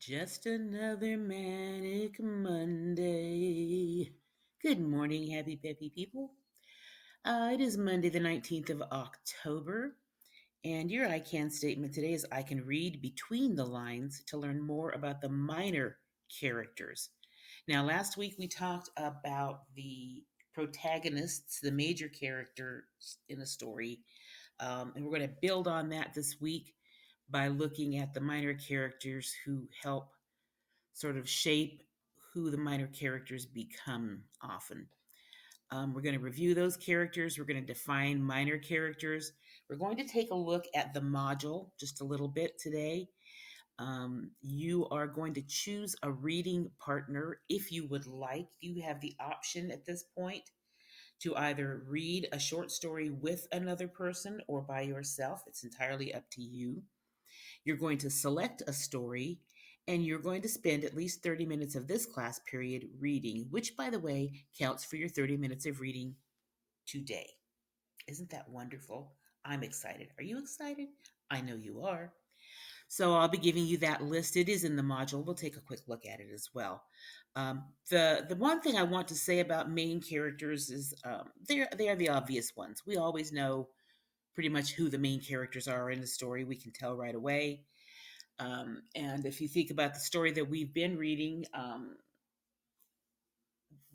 Just another manic Monday. Good morning, happy peppy people. It is Monday, the 19th of October, and your I can statement today is I can read between the lines to learn more about the minor characters. Now, last week we talked about the protagonists, the major characters in a story, and we're going to build on that this week by looking at the minor characters who help sort of shape who the minor characters become often. We're going to review those characters. We're going to define minor characters. We're going to take a look at the module just a little bit today. You are going to choose a reading partner if you would like. You have the option at this point to either read a short story with another person or by yourself. It's entirely up to you. You're going to select a story and you're going to spend at least 30 minutes of this class period reading, which, by the way, counts for your 30 minutes of reading today. Isn't that wonderful? I'm excited. Are you excited? I know you are. So I'll be giving you that list. It is in the module. We'll take a quick look at it as well. The one thing I want to say about main characters is they are the obvious ones. We always know pretty much who the main characters are in the story. We can tell right away. And if you think about the story that we've been reading,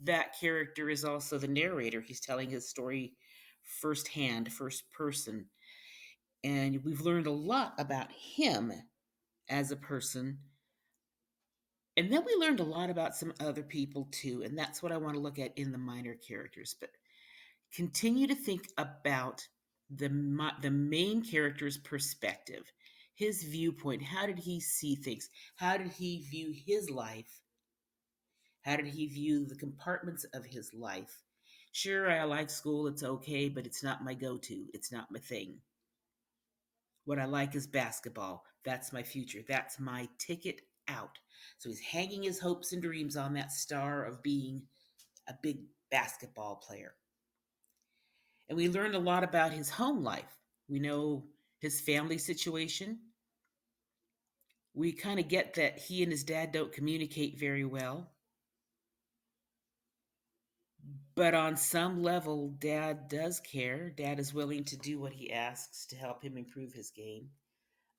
that character is also the narrator. He's telling his story firsthand, first person. And we've learned a lot about him as a person. And then we learned a lot about some other people too. And that's what I want to look at in the minor characters. But continue to think about the main character's perspective, his viewpoint. How did he see things? How did he view his life? How did he view the compartments of his life? Sure, I like school, it's okay, but it's not my go to. It's not my thing. What I like is basketball. That's my future. That's my ticket out. So he's hanging his hopes and dreams on that star of being a big basketball player. And we learned a lot about his home life. We know his family situation. We kind of get that he and his dad don't communicate very well. But on some level, dad does care. Dad is willing to do what he asks to help him improve his game.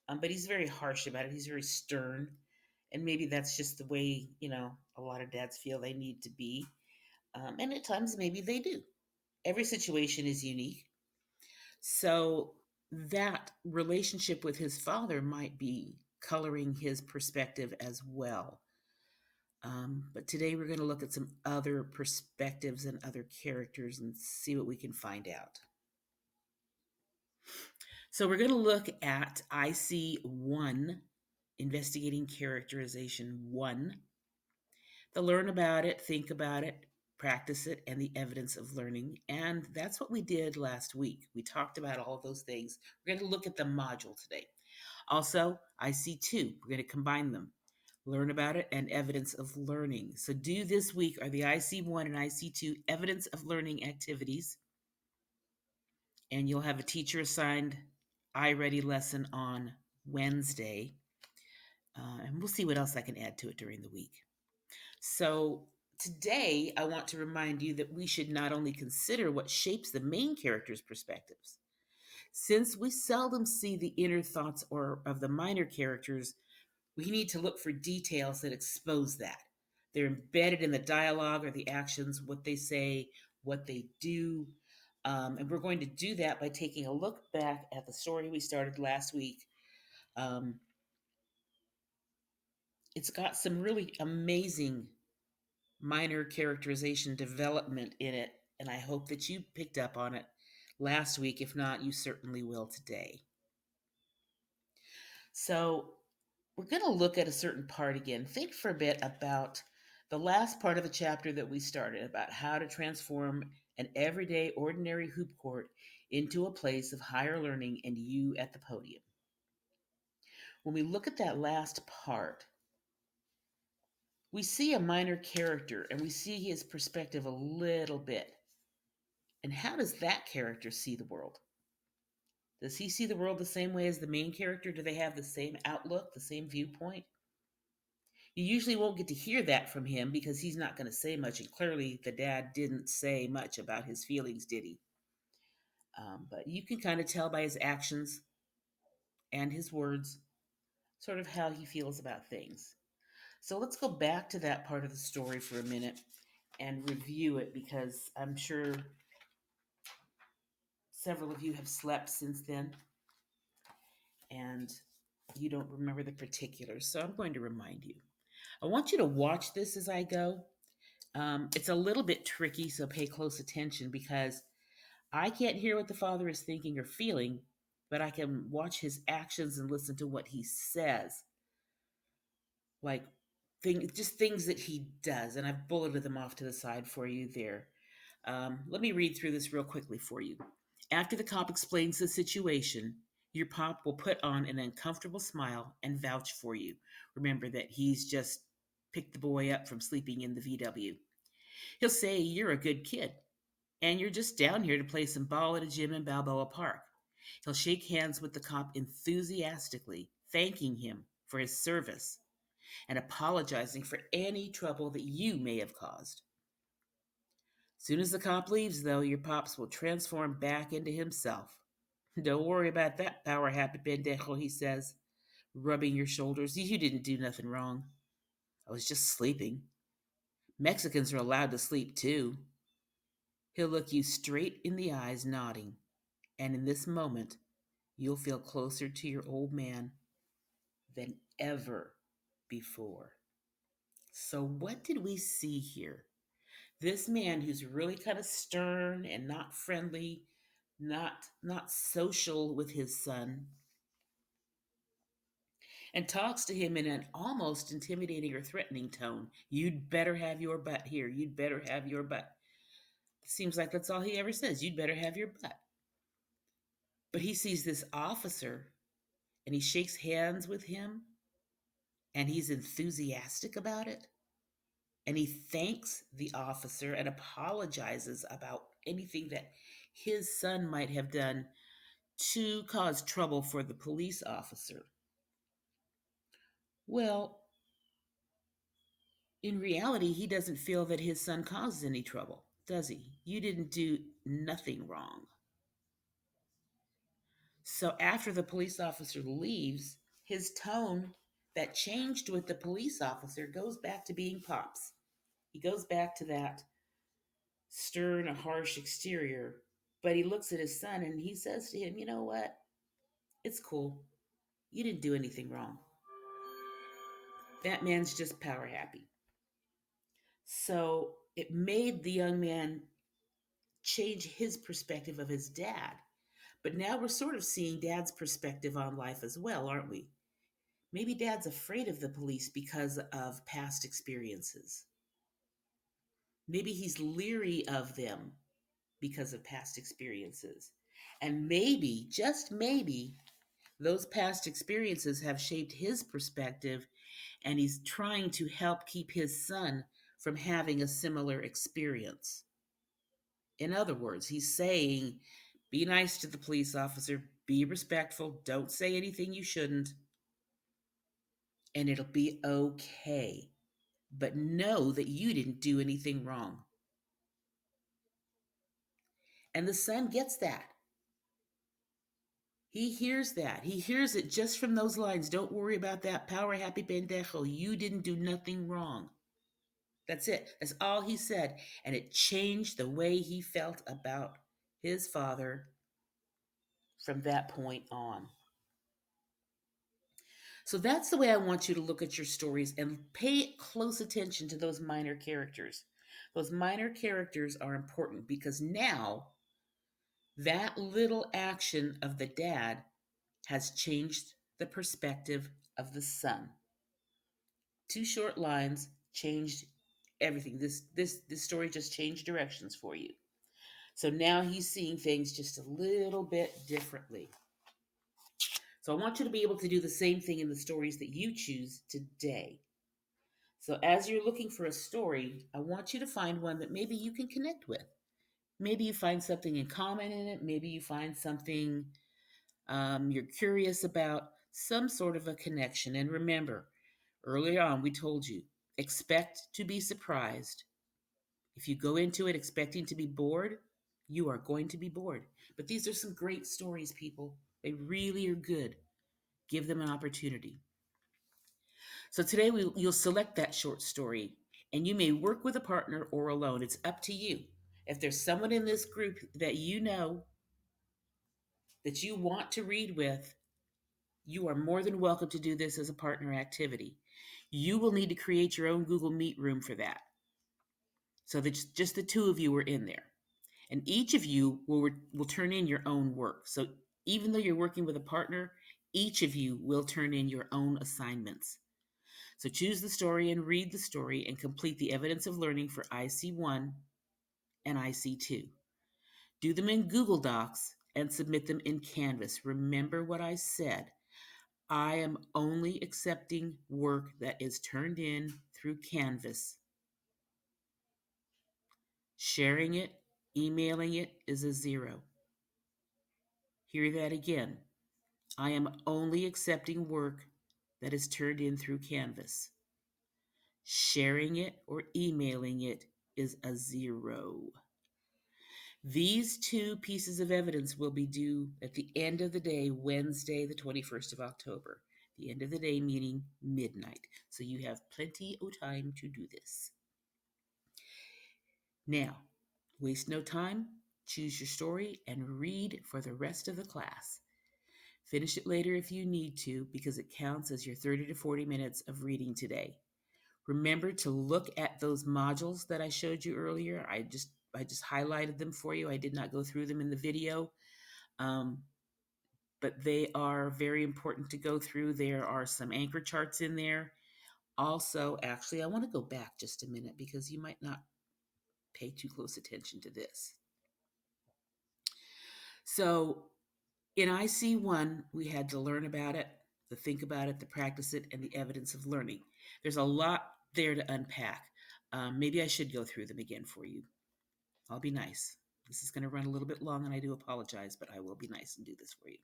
But he's very harsh about it. He's very stern. And maybe that's just the way, a lot of dads feel they need to be. And at times, maybe they do. Every situation is unique. So that relationship with his father might be coloring his perspective as well. But today we're going to look at some other perspectives and other characters and see what we can find out. So we're going to look at IC1, Investigating Characterization 1. The learn about it, think about it, practice it, and the evidence of learning. And that's what we did last week. We talked about all of those things. We're going to look at the module today. Also, IC2, we're going to combine them. Learn about it and evidence of learning. So due this week are the IC1 and IC2 evidence of learning activities. And you'll have a teacher assigned iReady lesson on Wednesday. And we'll see what else I can add to it during the week. So today, I want to remind you that we should not only consider what shapes the main character's perspectives. Since we seldom see the inner thoughts or of the minor characters, we need to look for details that expose that. They're embedded in the dialogue or the actions, what they say, what they do. And we're going to do that by taking a look back at the story we started last week. It's got some really amazing minor characterization development in it, and I hope that you picked up on it last week. If not, you certainly will today. So we're going to look at a certain part again. Think for a bit about the last part of the chapter that we started about how to transform an everyday, ordinary hoop court into a place of higher learning and you at the podium. When we look at that last part, we see a minor character and we see his perspective a little bit. And how does that character see the world? Does he see the world the same way as the main character? Do they have the same outlook, the same viewpoint? You usually won't get to hear that from him because he's not going to say much. And clearly, the dad didn't say much about his feelings, did he? But you can kind of tell by his actions and his words sort of how he feels about things. So let's go back to that part of the story for a minute and review it because I'm sure several of you have slept since then and you don't remember the particulars. So I'm going to remind you. I want you to watch this as I go. It's a little bit tricky, so pay close attention because I can't hear what the father is thinking or feeling, but I can watch his actions and listen to what he says. Like just things that he does, and I've bulleted them off to the side for you there. Let me read through this real quickly for you. After the cop explains the situation, your pop will put on an uncomfortable smile and vouch for you. Remember that he's just picked the boy up from sleeping in the VW. He'll say you're a good kid and you're just down here to play some ball at a gym in Balboa Park. He'll shake hands with the cop enthusiastically, thanking him for his service and apologizing for any trouble that you may have caused. Soon as the cop leaves, though, your pops will transform back into himself. Don't worry about that, power happy pendejo, he says, rubbing your shoulders. You didn't do nothing wrong. I was just sleeping. Mexicans are allowed to sleep too. He'll look you straight in the eyes, nodding. And in this moment, you'll feel closer to your old man than ever before. So, what did we see here? This man who's really kind of stern and not friendly, not social with his son, and talks to him in an almost intimidating or threatening tone. You'd better have your butt here. You'd better have your butt. Seems like that's all he ever says. You'd better have your butt. But he sees this officer and he shakes hands with him and he's enthusiastic about it. And he thanks the officer and apologizes about anything that his son might have done to cause trouble for the police officer. Well, in reality, he doesn't feel that his son causes any trouble, does he? You didn't do nothing wrong. So after the police officer leaves, his tone that changed with the police officer goes back to being Pops. He goes back to that stern, harsh exterior, but he looks at his son and he says to him, you know what? It's cool. You didn't do anything wrong. That man's just power happy. So it made the young man change his perspective of his dad. But now we're sort of seeing dad's perspective on life as well, aren't we? Maybe dad's afraid of the police because of past experiences. Maybe he's leery of them because of past experiences. And maybe, just maybe, those past experiences have shaped his perspective and he's trying to help keep his son from having a similar experience. In other words, he's saying, be nice to the police officer, be respectful, don't say anything you shouldn't, and it'll be okay. But know that you didn't do anything wrong. And the son gets that. He hears that. He hears it just from those lines. Don't worry about that, power happy pendejo. You didn't do nothing wrong. That's it. That's all he said. And it changed the way he felt about his father from that point on. So that's the way I want you to look at your stories and pay close attention to those minor characters. Those minor characters are important because now that little action of the dad has changed the perspective of the son. Two short lines changed everything. This story just changed directions for you. So now he's seeing things just a little bit differently. So I want you to be able to do the same thing in the stories that you choose today. So as you're looking for a story, I want you to find one that maybe you can connect with. Maybe you find something in common in it. Maybe you find something you're curious about, some sort of a connection. And remember, Earlier on, we told you expect to be surprised. If you go into it expecting to be bored, you are going to be bored. But these are some great stories, people. They really are good. Give them an opportunity. So today you'll select that short story, and you may work with a partner or alone. It's up to you. If there's someone in this group that you know that you want to read with, you are more than welcome to do this as a partner activity. You will need to create your own Google Meet room for that. So that just the two of you are in there. And each of you will turn in your own work. So even though you're working with a partner, each of you will turn in your own assignments. So choose the story and read the story and complete the evidence of learning for IC1 and IC2. Do them in Google Docs and submit them in Canvas. Remember what I said. I am only accepting work that is turned in through Canvas. Sharing it, emailing it is a 0. Hear that again. I am only accepting work that is turned in through Canvas. Sharing it or emailing it is a 0. These two pieces of evidence will be due at the end of the day, Wednesday, the 21st of October. The end of the day meaning midnight. So you have plenty of time to do this. Now, waste no time, choose your story, and read for the rest of the class. Finish it later if you need to, because it counts as your 30 to 40 minutes of reading today. Remember to look at those modules that I showed you earlier. I just highlighted them for you. I did not go through them in the video, but they are very important to go through. There are some anchor charts in there. Also, actually, I want to go back just a minute because you might not pay too close attention to this. So in IC1, we had to learn about it, to think about it, to practice it, and the evidence of learning. There's a lot there to unpack. Maybe I should go through them again for you. I'll be nice. This is going to run a little bit long, and I do apologize, but I will be nice and do this for you.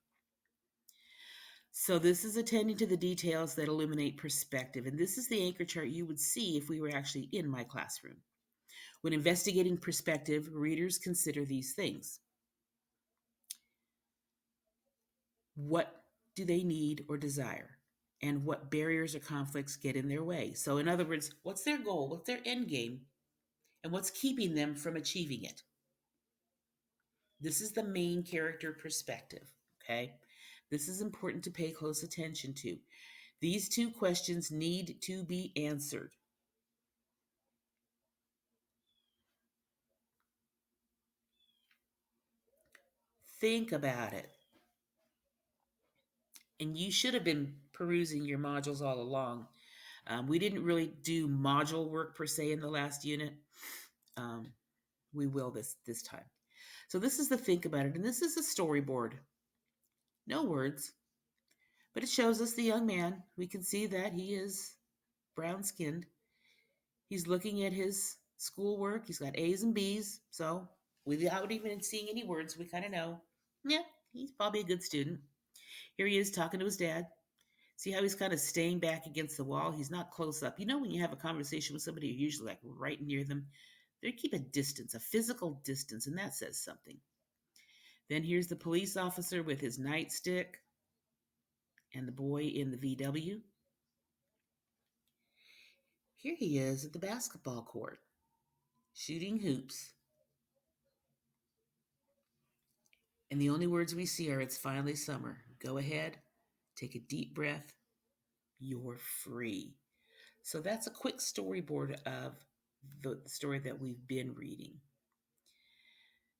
So this is attending to the details that illuminate perspective, and this is the anchor chart you would see if we were actually in my classroom. When investigating perspective, readers consider these things. What do they need or desire? And what barriers or conflicts get in their way? So in other words, what's their goal? What's their end game? And what's keeping them from achieving it? This is the main character perspective, okay? This is important to pay close attention to. These two questions need to be answered. Think about it. And you should have been perusing your modules all along. We didn't really do module work per se in the last unit. We will this time. So this is the think about it, and this is a storyboard. No words, but it shows us the young man. We can see that he is brown-skinned. He's looking at his schoolwork. He's got A's and B's, so without even seeing any words, we kind of know, yeah, he's probably a good student. Here he is talking to his dad. See how he's kind of staying back against the wall? He's not close up. You know when you have a conversation with somebody, you're usually like right near them. They keep a distance, a physical distance, and that says something. Then here's the police officer with his nightstick and the boy in the VW. Here he is at the basketball court, shooting hoops. And the only words we see are, "It's finally summer. Go ahead, take a deep breath. You're free." So that's a quick storyboard of the story that we've been reading.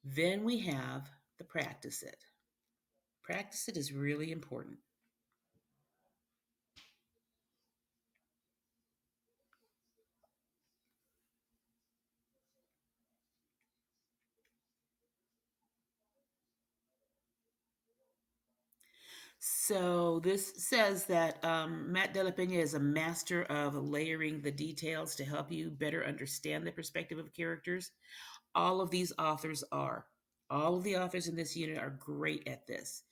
Then we have the practice it. Practice it is really important. So this says that Matt De La Pena is a master of layering the details to help you better understand the perspective of characters. All of these authors are. All of the authors in this unit are great at this.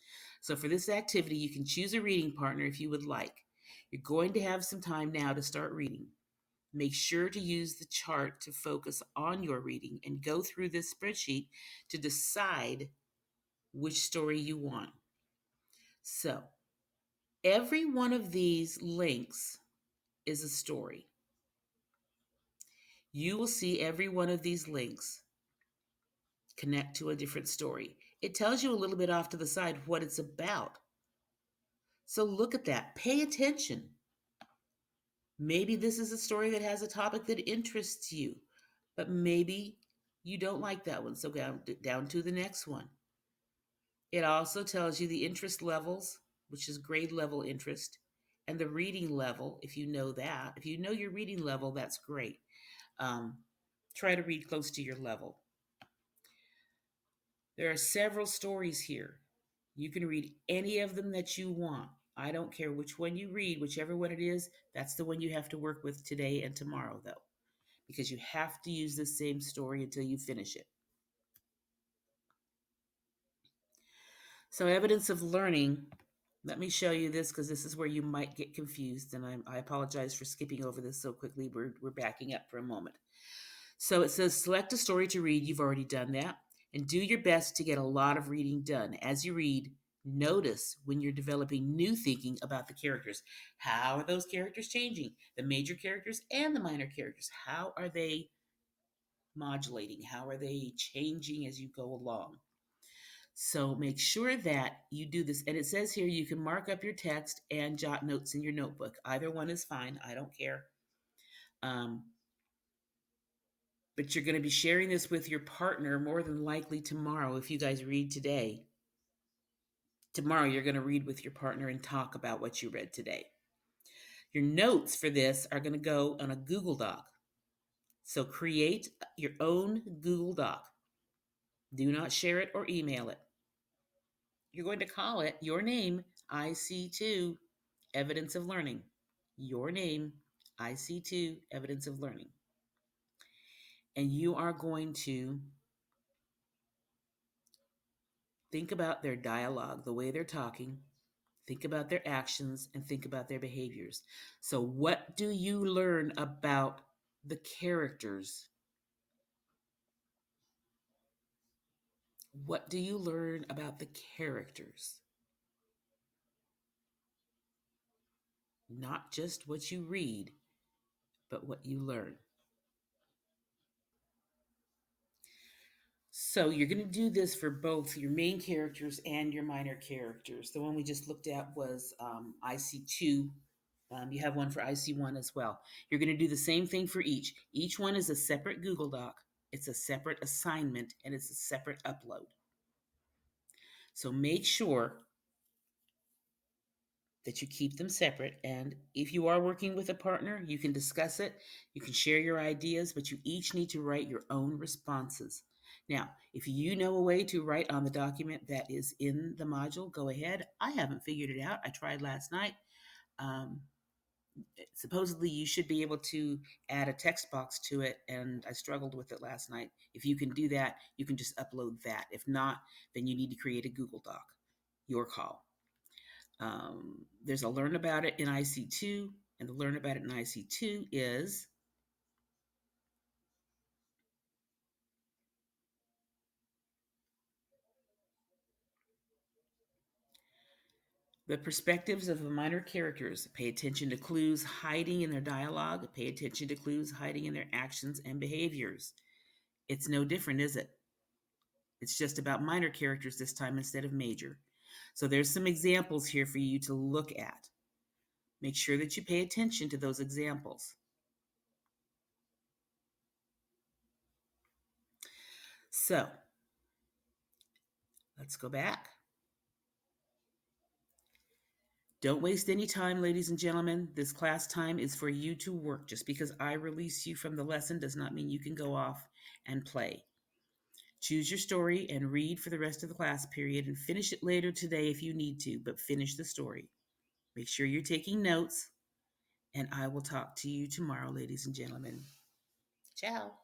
So for this activity, you can choose a reading partner if you would like. You're going to have some time now to start reading. Make sure to use the chart to focus on your reading and go through this spreadsheet to decide which story you want. So, every one of these links is a story. You will see every one of these links connect to a different story. It tells you a little bit off to the side what it's about. So look at that. Pay attention. Maybe this is a story that has a topic that interests you, but maybe you don't like that one. So down to the next one. It also tells you the interest levels, which is grade level interest, and the reading level, if you know that. If you know your reading level, that's great. Try to read close to your level. There are several stories here. You can read any of them that you want. I don't care which one you read, whichever one it is, that's the one you have to work with today and tomorrow, though, because you have to use the same story until you finish it. So, evidence of learning. Let me show you this because this is where you might get confused, and I apologize for skipping over this so quickly. We're backing up for a moment. So it says select a story to read. You've already done that. And do your best to get a lot of reading done. As you read, notice when you're developing new thinking about the characters. How are those characters changing? The major characters and the minor characters. How are they modulating? How are they changing as you go along? So make sure that you do this. And it says here you can mark up your text and jot notes in your notebook. Either one is fine. I don't care. But you're going to be sharing this with your partner more than likely tomorrow if you guys read today. Tomorrow, you're going to read with your partner and talk about what you read today. Your notes for this are going to go on a Google Doc. So create your own Google Doc. Do not share it or email it. You're going to call it your name, IC2 Evidence of Learning. Your name, IC2 Evidence of Learning. And you are going to think about their dialogue, the way they're talking. Think about their actions and think about their behaviors. So, what do you learn about the characters? What do you learn about the characters? Not just what you read, but what you learn. So, you're going to do this for both your main characters and your minor characters. The one we just looked at was IC2. You have one for IC1 as well. You're going to do the same thing for each. Each one is a separate Google Doc. It's a separate assignment and it's a separate upload. So make sure that you keep them separate. And if you are working with a partner, you can discuss it. You can share your ideas, but you each need to write your own responses. Now, if you know a way to write on the document that is in the module, go ahead. I haven't figured it out. I tried last night. Supposedly you should be able to add a text box to it, and I struggled with it last night. If you can do that, you can just upload that. If not, then you need to create a Google Doc. Your call. There's a learn about it in IC2, and the learn about it in IC2 is the perspectives of the minor characters. Pay attention to clues hiding in their dialogue. Pay attention to clues hiding in their actions and behaviors. It's no different, is it? It's just about minor characters this time instead of major. So there's some examples here for you to look at. Make sure that you pay attention to those examples. So let's go back. Don't waste any time, ladies and gentlemen. This class time is for you to work. Just because I release you from the lesson does not mean you can go off and play. Choose your story and read for the rest of the class period and finish it later today if you need to, but finish the story. Make sure you're taking notes, and I will talk to you tomorrow, ladies and gentlemen. Ciao.